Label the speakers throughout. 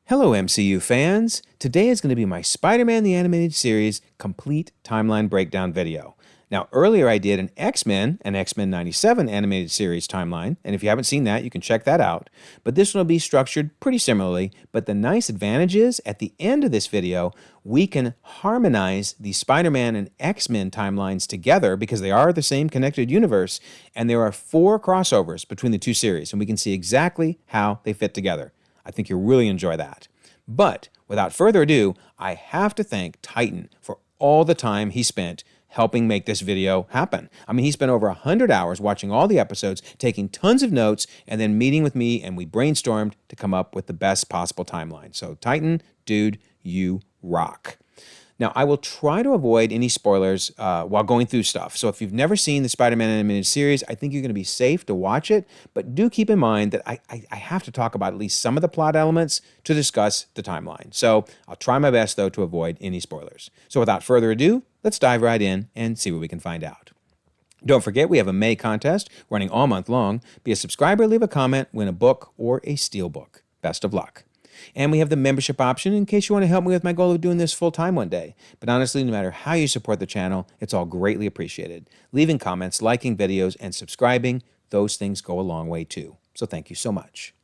Speaker 1: Hello, MCU fans! Today is going to be my Spider-Man the Animated Series complete timeline breakdown video. Now, earlier I did an X-Men and X-Men 97 animated series timeline, and if you haven't seen that, you can check that out. But this one will be structured pretty similarly, but the nice advantage is, at the end of this video, we can harmonize the Spider-Man and X-Men timelines together because they are the same connected universe, and there are 4 crossovers between the two series, and we can see exactly how they fit together. I think you'll really enjoy that. But without further ado, I have to thank Titan for all the time he spent helping make this video happen. I mean, he spent over 100 hours watching all the episodes, taking tons of notes, and then meeting with me, and we brainstormed to come up with the best possible timeline. So Titan, dude, you rock. Now, I will try to avoid any spoilers while going through stuff. So if you've never seen the Spider-Man animated series, I think you're going to be safe to watch it. But do keep in mind that I have to talk about at least some of the plot elements to discuss the timeline. So I'll try my best, though, to avoid any spoilers. So without further ado, let's dive right in and see what we can find out. Don't forget, we have a May contest running all month long. Be a subscriber, leave a comment, win a book or a steelbook. Best of luck. And we have the membership option in case you want to help me with my goal of doing this full time one day. But honestly, no matter how you support the channel, it's all greatly appreciated. Leaving comments, liking videos, and subscribing, those things go a long way too. So thank you so much.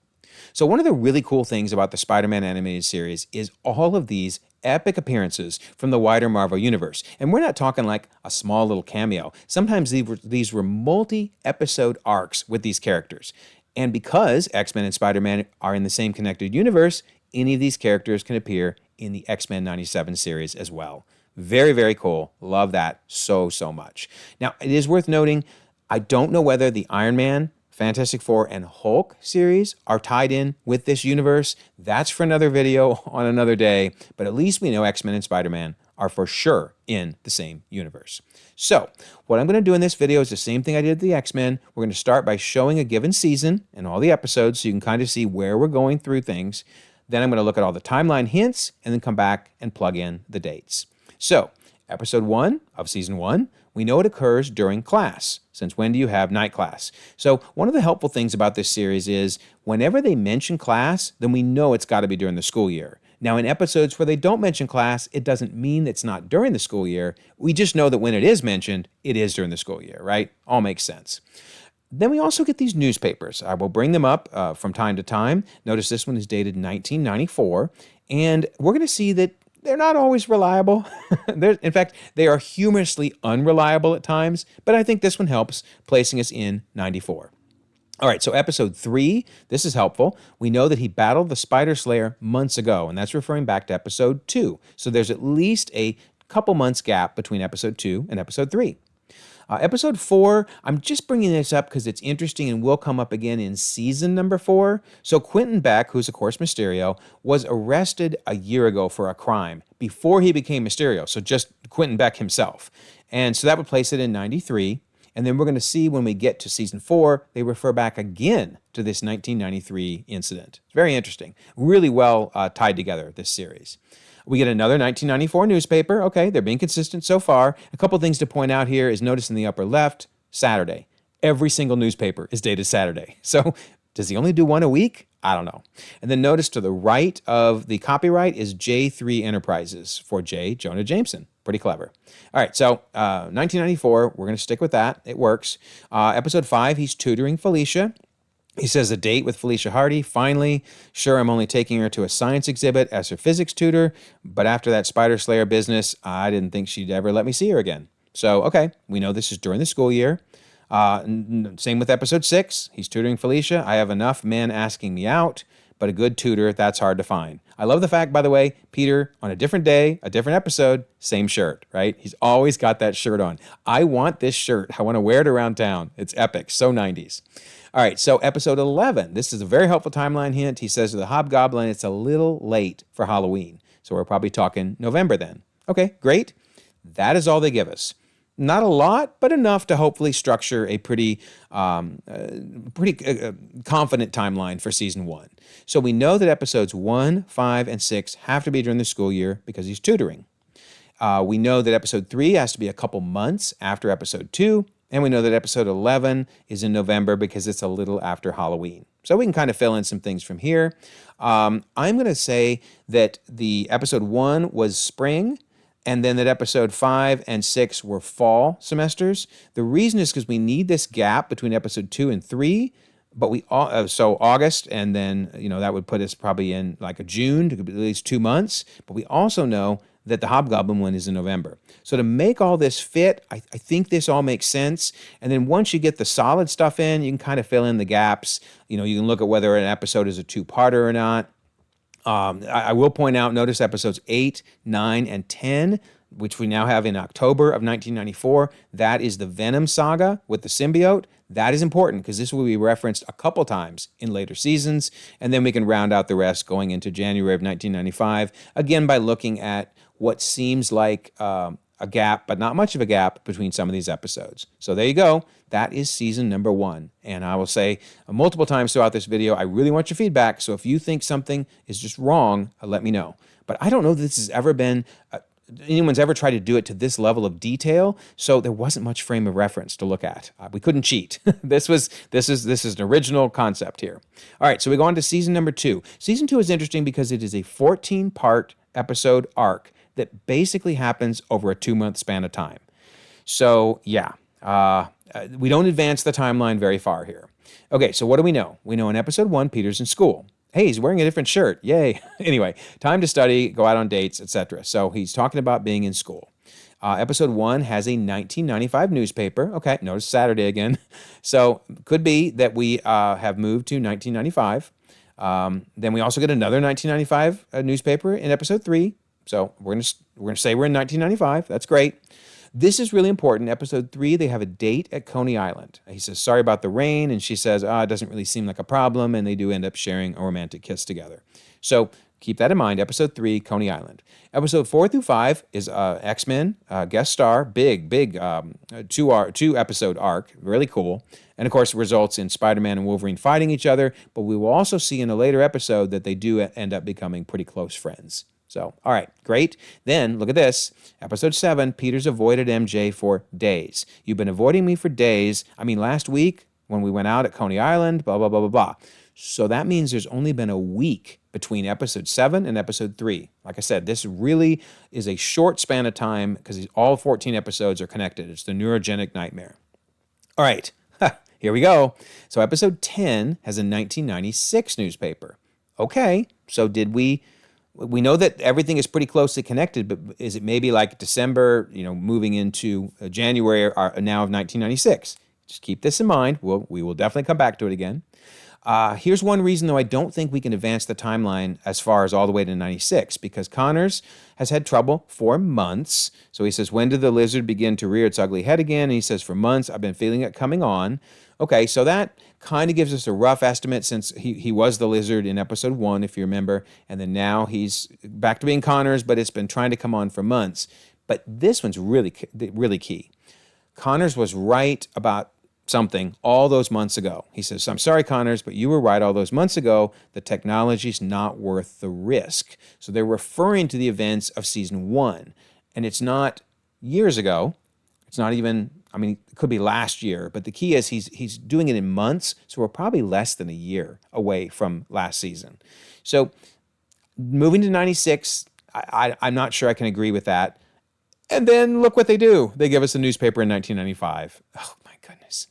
Speaker 1: So one of the really cool things about the Spider-Man animated series is all of these epic appearances from the wider Marvel Universe. And we're not talking like a small little cameo. Sometimes these were multi-episode arcs with these characters. And because X-Men and Spider-Man are in the same connected universe, any of these characters can appear in the X-Men 97 series as well. Very, very cool. Love that so much. Now, it is worth noting, I don't know whether the Iron Man, Fantastic Four, and Hulk series are tied in with this universe. That's for another video on another day, but at least we know X-Men and Spider-Man are for sure in the same universe. So, what I'm going to do in this video is the same thing I did with the X-Men. We're going to start by showing a given season and all the episodes so you can kind of see where we're going through things. Then I'm going to look at all the timeline hints and then come back and plug in the dates. So, episode 1 of season 1, we know it occurs during class. Since when do you have night class? So one of the helpful things about this series is whenever they mention class, then we know it's got to be during the school year. Now, in episodes where they don't mention class, it doesn't mean it's not during the school year. We just know that when it is mentioned, it is during the school year, right? All makes sense. Then we also get these newspapers. I will bring them up from time to time. Notice this one is dated 1994, and we're going to see that they're not always reliable. In fact, they are humorously unreliable at times, but I think this one helps, placing us in 94. All right, so episode 3, this is helpful. We know that he battled the Spider Slayer months ago, and that's referring back to episode 2. So there's at least a couple months gap between episode 2 and episode 3. Episode 4, I'm just bringing this up because it's interesting and will come up again in season number 4. So Quentin Beck, who's of course Mysterio, was arrested a year ago for a crime before he became Mysterio. So just Quentin Beck himself. And so that would place it in 93. And then we're going to see when we get to season 4, they refer back again to this 1993 incident. It's very interesting. Really well tied together, this series. We get another 1994 newspaper. Okay, they're being consistent so far. A couple things to point out here is notice in the upper left, Saturday. Every single newspaper is dated Saturday. So does he only do one a week? I don't know. And then notice to the right of the copyright is J3 Enterprises for J. Jonah Jameson. Pretty clever. All right, so 1994, we're going to stick with that. It works. Episode 5, he's tutoring Felicia. He says a date with Felicia Hardy. Finally, sure, I'm only taking her to a science exhibit as her physics tutor, but after that Spider Slayer business, I didn't think she'd ever let me see her again. So, okay, we know this is during the school year. Same with episode 6. He's tutoring Felicia. I have enough men asking me out, but a good tutor, that's hard to find. I love the fact, by the way, Peter, on a different day, a different episode, same shirt, right? He's always got that shirt on. I want this shirt. I want to wear it around town. It's epic. So 90s. All right, so episode 11. This is a very helpful timeline hint. He says to the Hobgoblin, it's a little late for Halloween. So we're probably talking November then. Okay, great. That is all they give us. Not a lot, but enough to hopefully structure a pretty confident timeline for season 1. So we know that episodes 1, 5, and 6 have to be during the school year because he's tutoring. We know that episode 3 has to be a couple months after episode 2 And we know that episode 11 is in November because it's a little after Halloween. So we can kind of fill in some things from here. I'm going to say that the episode 1 was spring, and then that episode 5 and 6 were fall semesters. The reason is because we need this gap between episode 2 and 3. But so August, and then, that would put us probably in like a June, at least 2 months. But we also know that the Hobgoblin one is in November. So to make all this fit, I think this all makes sense. And then once you get the solid stuff in, you can kind of fill in the gaps. You can look at whether an episode is a two-parter or not. I will point out, notice episodes 8, 9, and 10, which we now have in October of 1994. That is the Venom saga with the symbiote. That is important because this will be referenced a couple times in later seasons, and then we can round out the rest going into January of 1995, again by looking at what seems like a gap, but not much of a gap between some of these episodes. So there you go. That is season number 1. And I will say multiple times throughout this video, I really want your feedback. So if you think something is just wrong, let me know. But I don't know that this has ever been... anyone's ever tried to do it to this level of detail, so there wasn't much frame of reference to look at. We couldn't cheat. This is an original concept here. All right, so we go on to season number 2. Season 2 is interesting because it is a 14-part episode arc that basically happens over a 2-month span of time. So yeah, we don't advance the timeline very far here. Okay, so what do we know? We know in episode 1, Peter's in school. Hey, he's wearing a different shirt. Yay. Anyway, time to study, go out on dates, etc. So he's talking about being in school. Episode 1 has a 1995 newspaper. Okay, notice Saturday again. So could be that we have moved to 1995. Then we also get another 1995 newspaper in episode 3. So we're gonna say we're in 1995. That's great. This is really important. Episode 3, they have a date at Coney Island. He says, sorry about the rain. And she says, it doesn't really seem like a problem. And they do end up sharing a romantic kiss together. So keep that in mind. Episode 3, Coney Island. Episode 4 through 5 is X-Men, guest star, big, two episode arc. Really cool. And of course, it results in Spider-Man and Wolverine fighting each other. But we will also see in a later episode that they do end up becoming pretty close friends. So, all right, great. Then, look at this. Episode 7, Peter's avoided MJ for days. You've been avoiding me for days. I mean, last week when we went out at Coney Island, blah, blah, blah, blah, blah. So that means there's only been a week between episode 7 and episode 3. Like I said, this really is a short span of time because all 14 episodes are connected. It's the neurogenic nightmare. All right, here we go. So episode 10 has a 1996 newspaper. Okay, so did we know that everything is pretty closely connected, but is it maybe like December, moving into January now of 1996? Just keep this in mind. We will definitely come back to it again. Here's one reason, though, I don't think we can advance the timeline as far as all the way to 96, because Connors has had trouble for months. So he says, when did the lizard begin to rear its ugly head again? And he says, for months, I've been feeling it coming on. Okay, so that kind of gives us a rough estimate since he was the lizard in episode 1, if you remember, and then now he's back to being Connors, but it's been trying to come on for months. But this one's really, really key. Connors was right about something all those months ago. He says, I'm sorry, Connors, but you were right all those months ago. The technology's not worth the risk. So they're referring to the events of season 1. And it's not years ago. It's not even, it could be last year. But the key is he's doing it in months. So we're probably less than a year away from last season. So moving to 96, I'm not sure I can agree with that. And then look what they do. They give us a newspaper in 1995. Oh, my goodness.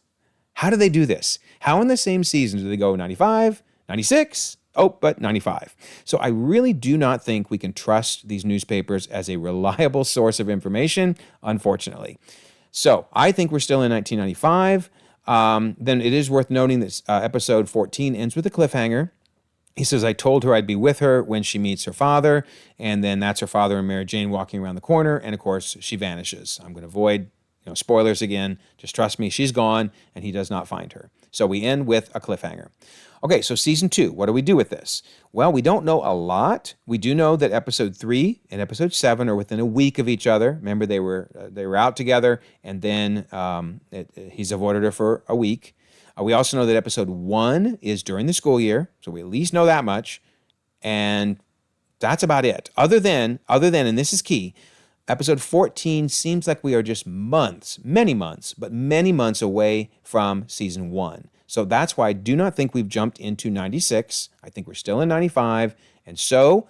Speaker 1: How do they do this? How in the same season do they go 95, 96? Oh, but 95. So I really do not think we can trust these newspapers as a reliable source of information, unfortunately. So I think we're still in 1995. Then it is worth noting that episode 14 ends with a cliffhanger. He says, I told her I'd be with her when she meets her father. And then that's her father and Mary Jane walking around the corner. And of course, she vanishes. I'm going to avoid spoilers again. Just trust me, she's gone, and he does not find her. So we end with a cliffhanger. Okay, so season 2, what do we do with this? Well, we don't know a lot. We do know that episode 3 and episode 7 are within a week of each other. Remember, they were out together, and then he's avoided her for a week. We also know that episode 1 is during the school year, so we at least know that much, and that's about it. Other than, and this is key, Episode 14 seems like we are just months, many months, but many months away from season 1. So that's why I do not think we've jumped into 96. I think we're still in 95. And so,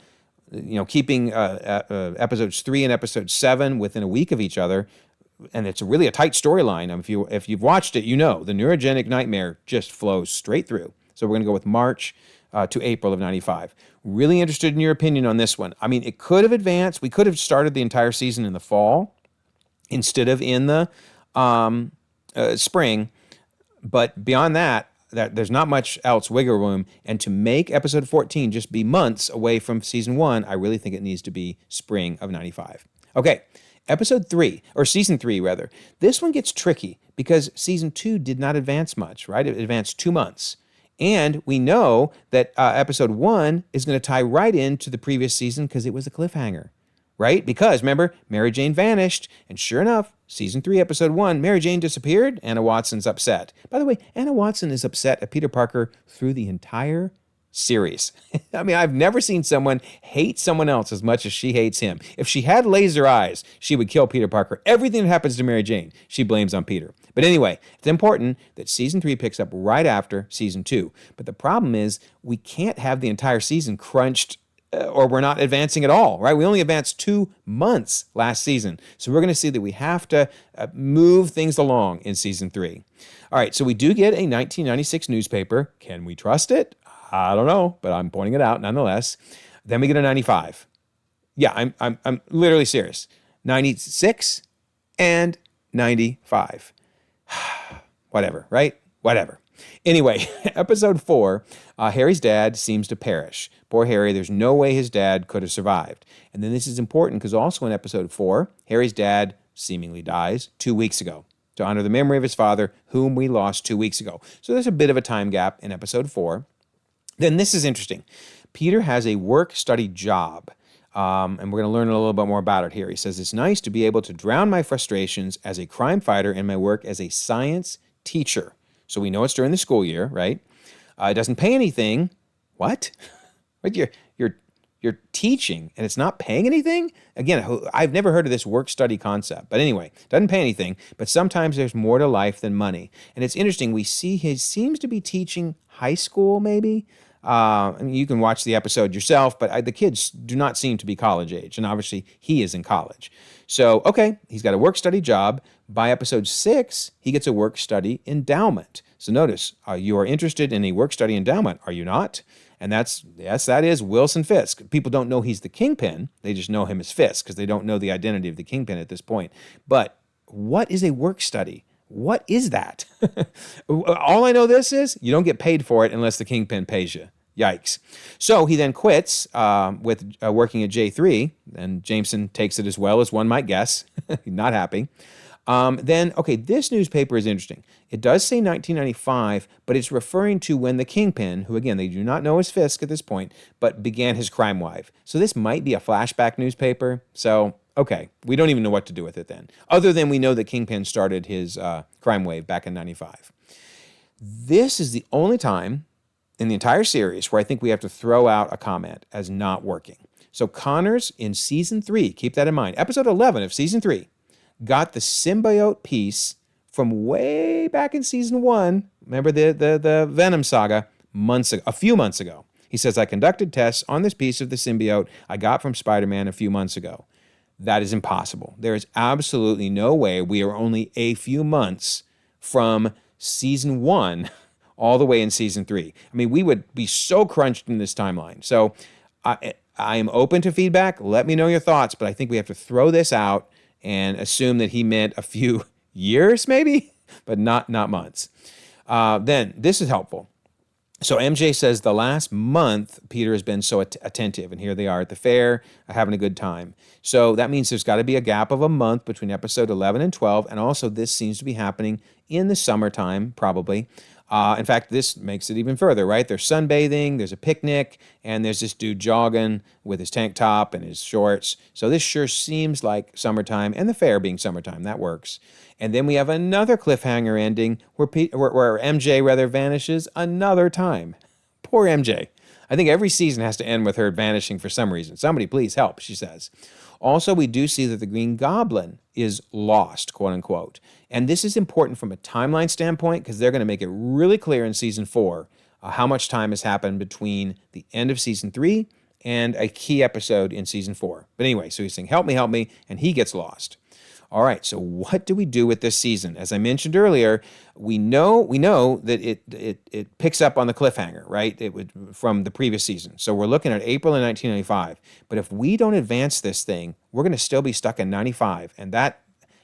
Speaker 1: keeping episodes 3 and episode 7 within a week of each other, and it's really a tight storyline. If you've watched it, the neurogenic nightmare just flows straight through. So we're going to go with March to April of 95. Really interested in your opinion on this one. I mean, it could have advanced. We could have started the entire season in the fall instead of in the spring. But beyond that, there's not much else wiggle room. And to make episode 14 just be months away from season 1, I really think it needs to be spring of 95. Okay, episode 3, or season 3 rather. This one gets tricky because season 2 did not advance much, right? It advanced 2 months. And we know that episode 1 is going to tie right into the previous season because it was a cliffhanger, right? Because remember, Mary Jane vanished, and sure enough, season 3, episode 1, Mary Jane disappeared. Anna Watson's upset. By the way, Anna Watson is upset at Peter Parker through the entire series. I mean, I've never seen someone hate someone else as much as she hates him. If she had laser eyes, she would kill Peter Parker. Everything that happens to Mary Jane, she blames on Peter. But anyway, it's important that season 3 picks up right after season 2. But the problem is we can't have the entire season crunched or we're not advancing at all, right? We only advanced 2 months last season. So we're going to see that we have to move things along in season 3. All right, so we do get a 1996 newspaper. Can we trust it? I don't know, but I'm pointing it out nonetheless. Then we get a 95. Yeah, I'm literally serious. 96 and 95. Whatever, right? Whatever. Anyway, episode 4, Harry's dad seems to perish. Poor Harry, there's no way his dad could have survived. And then this is important because also in episode 4, Harry's dad seemingly dies 2 weeks ago to honor the memory of his father, whom we lost 2 weeks ago. So there's a bit of a time gap in episode 4. Then this is interesting. Peter has a work-study job, and we're going to learn a little bit more about it here. He says, it's nice to be able to drown my frustrations as a crime fighter in my work as a science teacher. So we know it's during the school year, right? It doesn't pay anything. What? What you're teaching and it's not paying anything? Again, I've never heard of this work-study concept. But anyway, it doesn't pay anything, but sometimes there's more to life than money. And it's interesting. We see he seems to be teaching high school maybe. I mean, you can watch the episode yourself, but the kids do not seem to be college age, and obviously he is in college. So, okay, he's got a work-study job. By episode 6, he gets a work-study endowment. So notice, you are interested in a work-study endowment, are you not? And that is Wilson Fisk. People don't know he's the Kingpin. They just know him as Fisk because they don't know the identity of the Kingpin at this point. But what is a work-study? What is that? All I know this is you don't get paid for it unless the Kingpin pays you. Yikes. So he then quits with working at J3, and Jameson takes it as well as one might guess. Not happy. This newspaper is interesting. It does say 1995, but it's referring to when the Kingpin, who again, they do not know as Fisk at this point, but began his crime wave. So this might be a flashback newspaper. So okay, we don't even know what to do with it then, other than we know that Kingpin started his crime wave back in 95. This is the only time in the entire series where I think we have to throw out a comment as not working. So Connors in season 3, keep that in mind, episode 11 of season 3, got the symbiote piece from way back in season 1. Remember the Venom saga a few months ago. He says, I conducted tests on this piece of the symbiote I got from Spider-Man a few months ago. That is impossible. There is absolutely no way we are only a few months from season 1 all the way in season 3. I mean, we would be so crunched in this timeline. So I am open to feedback. Let me know your thoughts, but I think we have to throw this out and assume that he meant a few years maybe, but not months. Then this is helpful. So MJ says the last month, Peter has been so attentive, and here they are at the fair, having a good time. So that means there's got to be a gap of a month between episode 11 and 12, and also this seems to be happening in the summertime, probably. In fact, this makes it even further, right? There's sunbathing, there's a picnic, and there's this dude jogging with his tank top and his shorts. So this sure seems like summertime, and the fair being summertime, that works. And then we have another cliffhanger ending where MJ vanishes another time. Poor MJ. I think every season has to end with her vanishing for some reason. Somebody please help, she says. Also, we do see that the Green Goblin is lost, quote unquote. And this is important from a timeline standpoint because they're going to make it really clear in season 4 how much time has happened between the end of season 3 and a key episode in season 4. But anyway, so he's saying, help me, and he gets lost. All right, so what do we do with this season? As I mentioned earlier, we know that it picks up on the cliffhanger, right? From the previous season. So we're looking at April of 1995. But if we don't advance this thing, we're going to still be stuck in 95, and that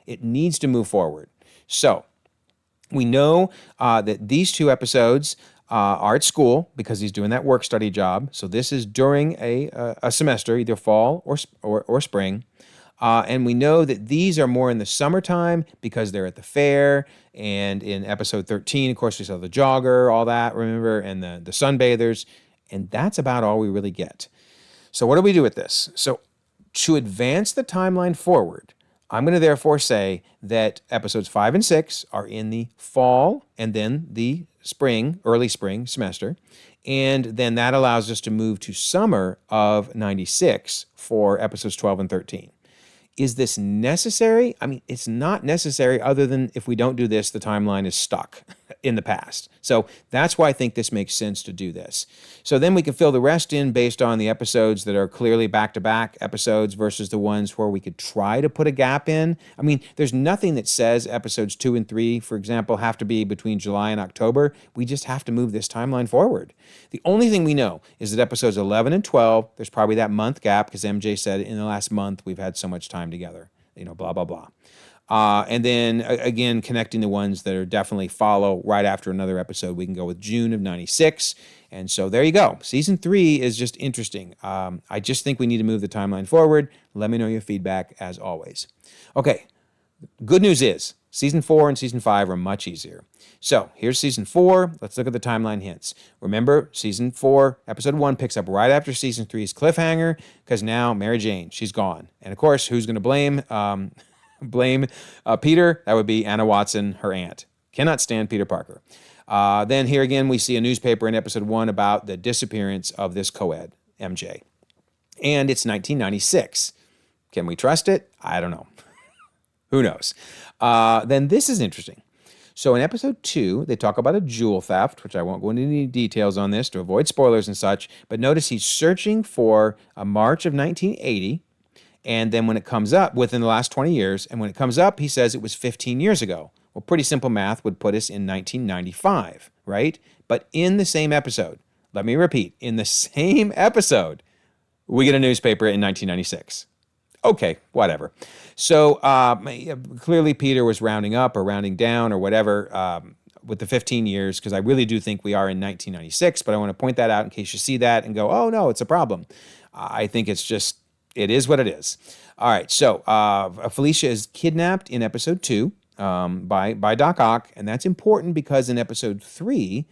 Speaker 1: it needs to move forward. So we know that these 2 episodes are at school because he's doing that work study job. So this is during a semester, either fall or spring. And we know that these are more in the summertime because they're at the fair. And in episode 13, of course, we saw the jogger, all that, remember, and the sunbathers. And that's about all we really get. So what do we do with this? So to advance the timeline forward, I'm going to therefore say that episodes 5 and 6 are in the fall and then the spring, early spring semester. And then that allows us to move to summer of 96 for episodes 12 and 13. Is this necessary? I mean, it's not necessary other than if we don't do this, the timeline is stuck in the past. So that's why I think this makes sense to do this. So then we can fill the rest in based on the episodes that are clearly back-to-back episodes versus the ones where we could try to put a gap in. I mean, there's nothing that says episodes 2 and 3, for example, have to be between July and October. We just have to move this timeline forward. The only thing we know is that episodes 11 and 12, there's probably that month gap because MJ said in the last month we've had so much time together, blah, blah, blah. And then, again, connecting the ones that are definitely follow right after another episode, we can go with June of 96. And so there you go. Season 3 is just interesting. I just think we need to move the timeline forward. Let me know your feedback, as always. Okay, good news is Season 4 and Season 5 are much easier. So here's Season 4. Let's look at the timeline hints. Remember, Season 4, Episode 1 picks up right after Season 3's cliffhanger because now Mary Jane, she's gone. And of course, who's going to blame Peter? That would be Anna Watson, her aunt. Cannot stand Peter Parker. Then here again, we see a newspaper in Episode 1 about the disappearance of this co-ed, MJ. And it's 1996. Can we trust it? I don't know. Who knows? Then this is interesting. So in episode 2, they talk about a jewel theft, which I won't go into any details on this to avoid spoilers and such, but notice he's searching for a March of 1980, and then when it comes up, within the last 20 years, and when it comes up, he says it was 15 years ago. Well, pretty simple math would put us in 1995, right? But in the same episode, let me repeat, in the same episode, we get a newspaper in 1996. Okay, whatever. So clearly Peter was rounding up or rounding down or whatever with the 15 years, because I really do think we are in 1996, but I want to point that out in case you see that and go, oh, no, it's a problem. I think it's just, it is what it is. All right, so Felicia is kidnapped in episode 2 by Doc Ock, and that's important because in episode 3,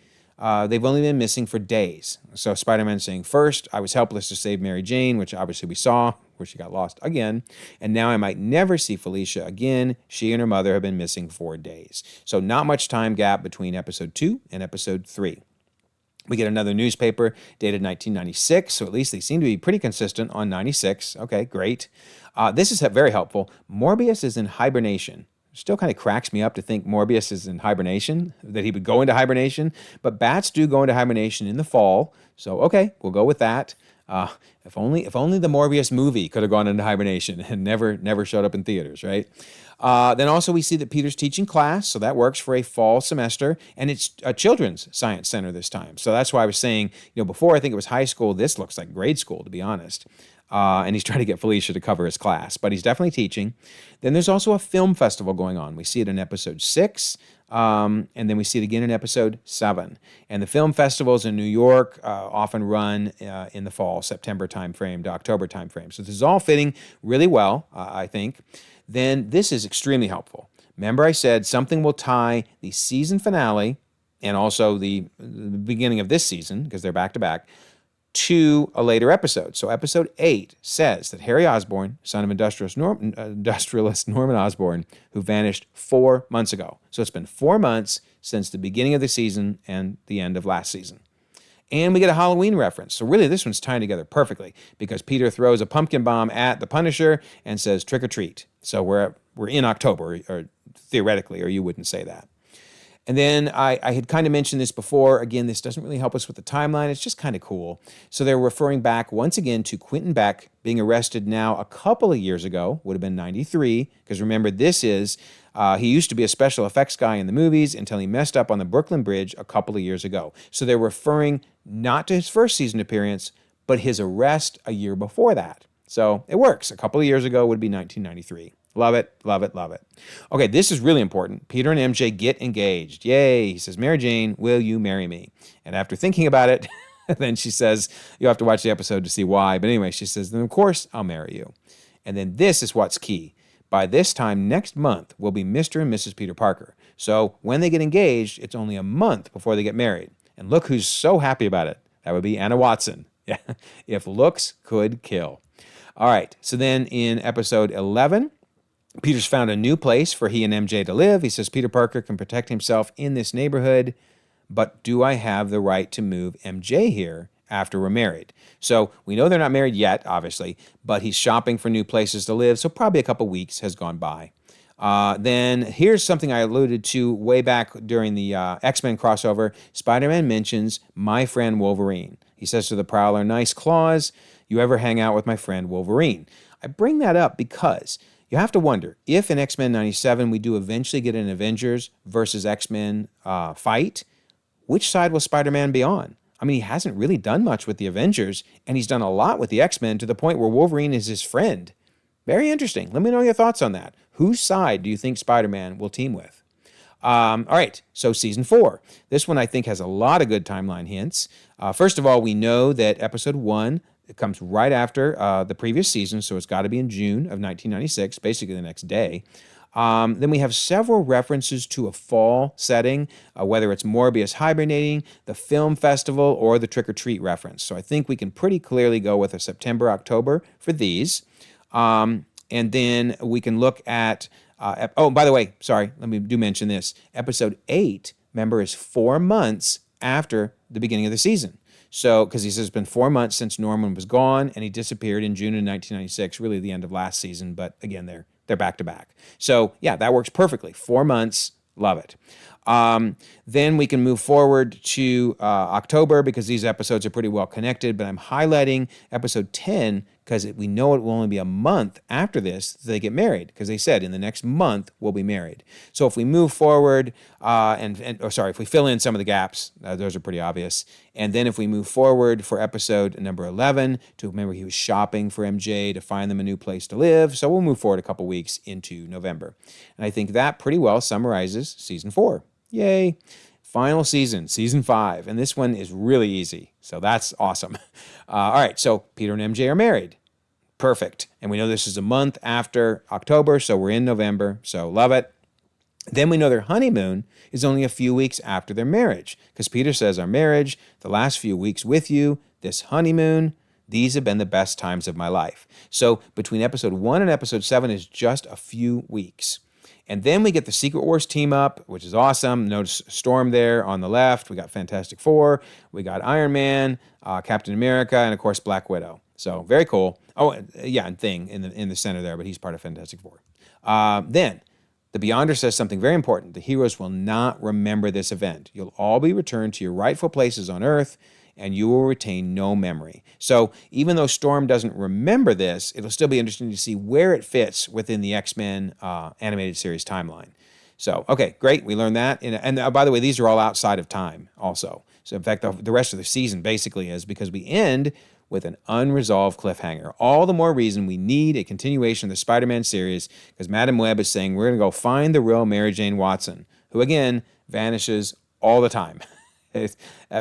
Speaker 1: they've only been missing for days. So Spider-Man's saying, first, I was helpless to save Mary Jane, which obviously we saw, where she got lost again. And now I might never see Felicia again. She and her mother have been missing for days. So not much time gap between episode 2 and episode 3. We get another newspaper dated 1996, so at least they seem to be pretty consistent on 96. Okay, great. This is very helpful. Morbius is in hibernation. Still kind of cracks me up to think Morbius is in hibernation, that he would go into hibernation. But bats do go into hibernation in the fall. So, okay, we'll go with that. If only the Morbius movie could have gone into hibernation and never showed up in theaters, right? Then also we see that Peter's teaching class, so that works for a fall semester, and it's a children's science center this time. So that's why I was saying, before I think it was high school, this looks like grade school, to be honest. And he's trying to get Felicia to cover his class, but he's definitely teaching. Then there's also a film festival going on. We see it in episode 6, and then we see it again in episode 7. And the film festivals in New York often run in the fall, September timeframe to October timeframe. So this is all fitting really well, I think. Then this is extremely helpful. Remember I said something will tie the season finale and also the beginning of this season, because they're back-to-back, to a later episode. So episode 8 says that Harry Osborn, son of industrialist Norman Osborn, who vanished 4 months ago. So it's been 4 months since the beginning of the season and the end of last season. And we get a Halloween reference. So really, this one's tying together perfectly because Peter throws a pumpkin bomb at the Punisher and says, trick or treat. So we're in October, or theoretically, or you wouldn't say that. And then I had kind of mentioned this before. Again, this doesn't really help us with the timeline. It's just kind of cool. So they're referring back once again to Quentin Beck being arrested now a couple of years ago, would have been 93, because remember, this is, he used to be a special effects guy in the movies until he messed up on the Brooklyn Bridge a couple of years ago. So they're referring not to his first season appearance, but his arrest a year before that. So it works. A couple of years ago would be 1993. Love it, love it, love it. Okay, this is really important. Peter and MJ get engaged. Yay. He says, Mary Jane, will you marry me? And after thinking about it, then she says, you'll have to watch the episode to see why. But anyway, she says, then of course I'll marry you. And then this is what's key. By this time next month will be Mr. and Mrs. Peter Parker. So when they get engaged, it's only a month before they get married. And look who's so happy about it. That would be Anna Watson. Yeah, if looks could kill. All right, so then in episode 11, Peter's found a new place for he and MJ to live. He says Peter Parker can protect himself in this neighborhood, but do I have the right to move MJ here after we're married? So we know they're not married yet, obviously, but he's shopping for new places to live, so probably a couple weeks has gone by. Then here's something I alluded to way back during the X-Men crossover. Spider-Man mentions my friend Wolverine. He says to the Prowler, nice claws, you ever hang out with my friend Wolverine? I bring that up because you have to wonder, if in X-Men 97 we do eventually get an Avengers versus X-Men fight, which side will Spider-Man be on? I mean, he hasn't really done much with the Avengers, and he's done a lot with the X-Men to the point where Wolverine is his friend. Very interesting. Let me know your thoughts on that. Whose side do you think Spider-Man will team with? All right, so season 4. This one I think has a lot of good timeline hints. First of all, we know that episode 1, it comes right after the previous season, so it's got to be in June of 1996, basically the next day. Then we have several references to a fall setting, whether it's Morbius hibernating, the film festival, or the trick-or-treat reference. So I think we can pretty clearly go with a September, October for these. And then we can look at, oh, by the way, sorry, let me mention this. Episode 8, remember, is 4 months after the beginning of the season. So, because he says it's been 4 months since Norman was gone, and he disappeared in June of 1996, really the end of last season, but again, they're back to back. So, yeah, that works perfectly. 4 months, love it. Then we can move forward to October because these episodes are pretty well connected, but I'm highlighting episode 10 because we know it will only be a month after this that they get married, because they said in the next month we'll be married. So if we move forward if we fill in some of the gaps, those are pretty obvious. And then if we move forward for episode number 11, to remember he was shopping for MJ to find them a new place to live. So we'll move forward a couple weeks into November. And I think that pretty well summarizes season 4. Yay. Final season, season 5. And this one is really easy. So that's awesome. All right. So Peter and MJ are married. Perfect. And we know this is a month after October. So we're in November. So love it. Then we know their honeymoon is only a few weeks after their marriage, because Peter says our marriage, the last few weeks with you, this honeymoon, these have been the best times of my life. So between episode 1 and episode 7 is just a few weeks. And then we get the Secret Wars team up, which is awesome. Notice Storm there on the left. We got Fantastic Four. We got Iron Man, Captain America, and of course Black Widow. So very cool. Oh, yeah, and Thing in the center there, but he's part of Fantastic Four. Then the Beyonder says something very important. The heroes will not remember this event. You'll all be returned to your rightful places on Earth, and you will retain no memory. So even though Storm doesn't remember this, it'll still be interesting to see where it fits within the X-Men animated series timeline. So, okay, great. We learned that. And by the way, these are all outside of time also. So in fact, the rest of the season basically is, because we end with an unresolved cliffhanger. All the more reason we need a continuation of the Spider-Man series, because Madam Web is saying we're going to go find the real Mary Jane Watson, who again vanishes all the time.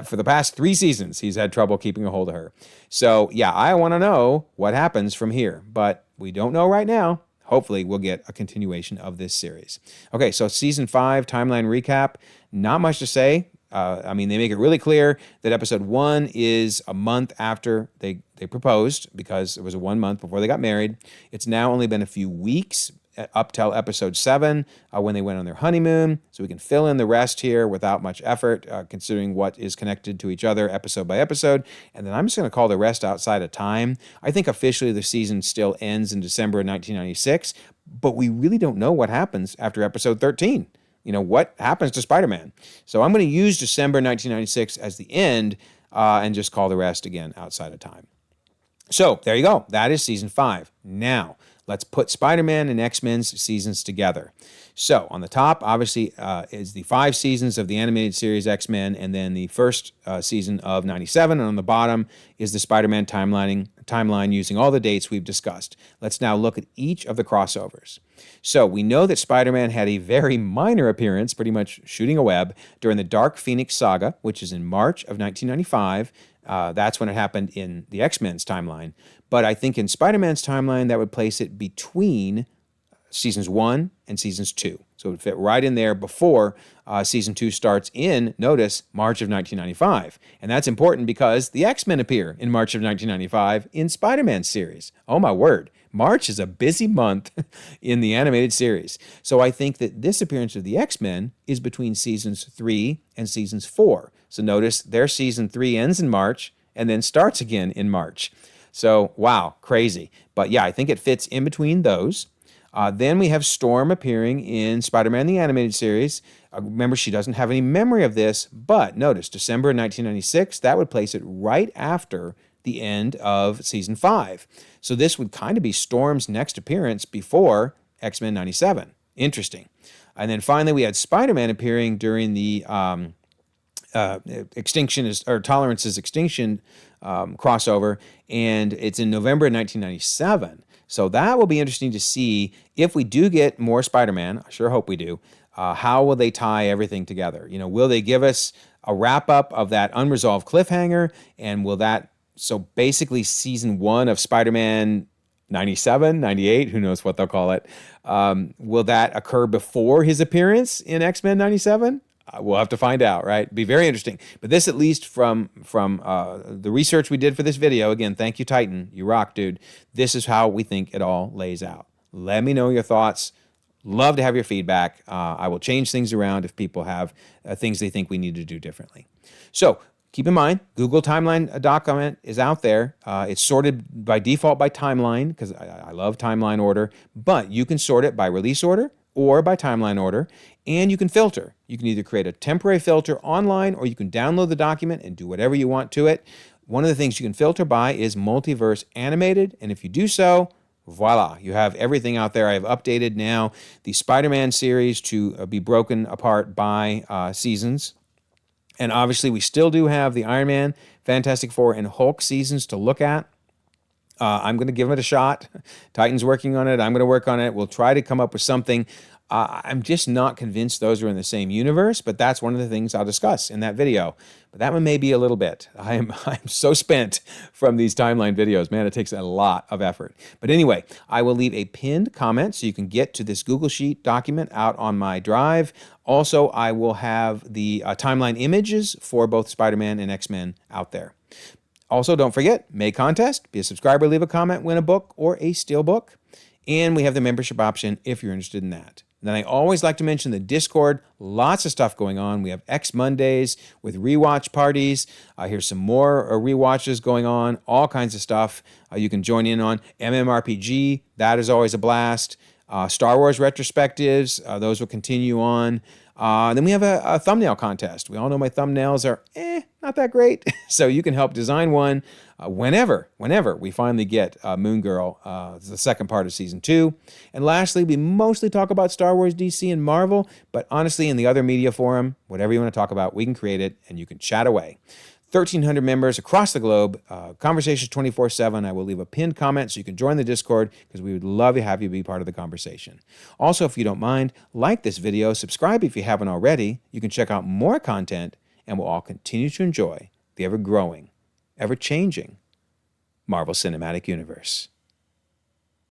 Speaker 1: For the past 3 seasons, he's had trouble keeping a hold of her. So, yeah, I want to know what happens from here, but we don't know right now. Hopefully, we'll get a continuation of this series. Okay, so season 5 timeline recap. Not much to say. They make it really clear that episode 1 is a month after they proposed, because it was 1 month before they got married. It's now only been a few weeks up till episode 7 when they went on their honeymoon. So we can fill in the rest here without much effort, considering what is connected to each other episode by episode. And then I'm just going to call the rest outside of time. I think officially the season still ends in December of 1996, but we really don't know what happens after episode 13. What happens to Spider-Man? So I'm going to use December 1996 as the end and just call the rest again outside of time. So there you go. That is season 5. Now, let's put Spider-Man and X-Men's seasons together. So on the top, obviously, is the 5 seasons of the animated series X-Men, and then the first season of 97. And on the bottom is the Spider-Man timeline using all the dates we've discussed. Let's now look at each of the crossovers. So we know that Spider-Man had a very minor appearance, pretty much shooting a web, during the Dark Phoenix saga, which is in March of 1995. That's when it happened in the X-Men's timeline. But I think in Spider-Man's timeline, that would place it between seasons 1 and seasons 2. So it would fit right in there before season 2 starts in, notice, March of 1995. And that's important because the X-Men appear in March of 1995 in Spider-Man's series. Oh my word. March is a busy month in the animated series. So I think that this appearance of the X-Men is between seasons 3 and seasons 4. So notice their season 3 ends in March and then starts again in March. So, wow, crazy. But yeah, I think it fits in between those. Then we have Storm appearing in Spider-Man the Animated Series. Remember, she doesn't have any memory of this, but notice December 1996, that would place it right after the end of season 5. So this would kind of be Storm's next appearance before X-Men 97. Interesting. And then finally, we had Spider-Man appearing during the Tolerance's Extinction crossover, and it's in November 1997. So that will be interesting to see if we do get more Spider-Man. I sure hope we do. How will they tie everything together? Will they give us a wrap-up of that unresolved cliffhanger, and will that, so basically season 1 of Spider-Man 97, 98, who knows what they'll call it, will that occur before his appearance in X-Men 97? We'll have to find out, right? Be very interesting. But this, at least from the research we did for this video, again, thank you, Titan. You rock, dude. This is how we think it all lays out. Let me know your thoughts. Love to have your feedback. I will change things around if people have things they think we need to do differently. So keep in mind, Google Timeline document is out there. It's sorted by default by timeline because I love timeline order, but you can sort it by release order or by timeline order, and you can filter. You can either create a temporary filter online or you can download the document and do whatever you want to it. One of the things you can filter by is multiverse animated, and if you do so, voila, you have everything out there. I have updated now the Spider-Man series to be broken apart by seasons. And obviously, we still do have the Iron Man, Fantastic Four, and Hulk seasons to look at. I'm going to give it a shot. Titan's working on it. I'm going to work on it. We'll try to come up with something. I'm just not convinced those are in the same universe, but that's one of the things I'll discuss in that video. But that one may be a little bit. I'm so spent from these timeline videos. Man, it takes a lot of effort. But anyway, I will leave a pinned comment so you can get to this Google Sheet document out on my drive. Also, I will have the timeline images for both Spider-Man and X-Men out there. Also, don't forget, May contest. Be a subscriber, leave a comment, win a book or a steel book. And we have the membership option if you're interested in that. And then I always like to mention the Discord. Lots of stuff going on. We have X Mondays with rewatch parties. Here's some more rewatches going on. All kinds of stuff you can join in on. MMRPG, that is always a blast. Star Wars retrospectives, those will continue on. Then we have a thumbnail contest. We all know my thumbnails are not that great. So you can help design one whenever we finally get Moon Girl, the second part of season 2. And lastly, we mostly talk about Star Wars, DC, and Marvel. But honestly, in the other media forum, whatever you want to talk about, we can create it and you can chat away. 1,300 members across the globe, conversations 24/7. I will leave a pinned comment so you can join the Discord because we would love to have you be part of the conversation. Also, if you don't mind, like this video, subscribe if you haven't already. You can check out more content, and we'll all continue to enjoy the ever-growing, ever-changing Marvel Cinematic Universe.